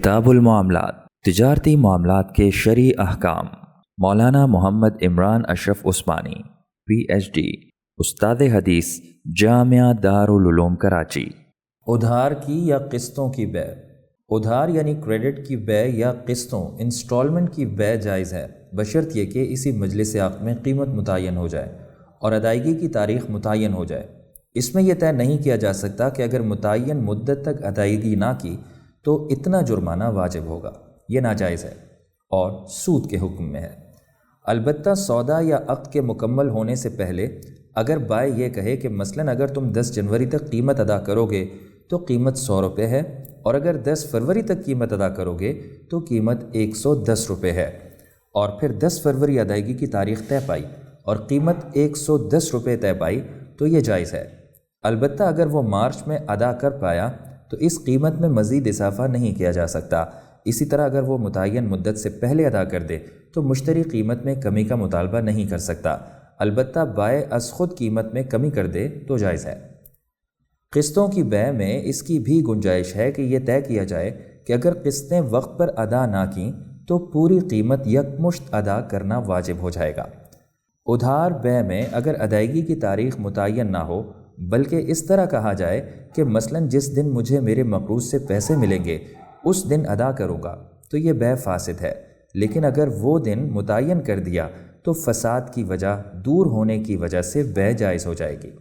کتاب المعاملات، تجارتی معاملات کے شرعی احکام، مولانا محمد عمران اشرف عثمانی PhD، استاد حدیث، جامعہ دارالعلوم کراچی۔ ادھار کی یا قسطوں کی بے۔ ادھار یعنی کریڈٹ کی بے یا قسطوں انسٹالمنٹ کی بے جائز ہے، بشرط یہ کہ اسی مجلس عقد میں قیمت متعین ہو جائے اور ادائیگی کی تاریخ متعین ہو جائے۔ اس میں یہ طے نہیں کیا جا سکتا کہ اگر متعین مدت تک ادائیگی نہ کی تو اتنا جرمانہ واجب ہوگا، یہ ناجائز ہے اور سود کے حکم میں ہے۔ البتہ سودا یا عقد کے مکمل ہونے سے پہلے اگر بائع یہ کہے کہ مثلاً اگر تم 10 جنوری تک قیمت ادا کرو گے تو قیمت 100 روپے ہے، اور اگر 10 فروری تک قیمت ادا کرو گے تو قیمت 110 روپے ہے، اور پھر 10 فروری ادائیگی کی تاریخ طے پائی اور قیمت 110 روپے طے پائی تو یہ جائز ہے۔ البتہ اگر وہ مارچ میں ادا کر پایا تو اس قیمت میں مزید اضافہ نہیں کیا جا سکتا۔ اسی طرح اگر وہ متعین مدت سے پہلے ادا کر دے تو مشتری قیمت میں کمی کا مطالبہ نہیں کر سکتا، البتہ بائع از خود قیمت میں کمی کر دے تو جائز ہے۔ قسطوں کی بے میں اس کی بھی گنجائش ہے کہ یہ طے کیا جائے کہ اگر قسطیں وقت پر ادا نہ کیں تو پوری قیمت یکمشت ادا کرنا واجب ہو جائے گا۔ ادھار بے میں اگر ادائیگی کی تاریخ متعین نہ ہو بلکہ اس طرح کہا جائے کہ مثلاً جس دن مجھے میرے مقروض سے پیسے ملیں گے اس دن ادا کروں گا تو یہ بے فاسد ہے، لیکن اگر وہ دن متعین کر دیا تو فساد کی وجہ دور ہونے کی وجہ سے بے جائز ہو جائے گی۔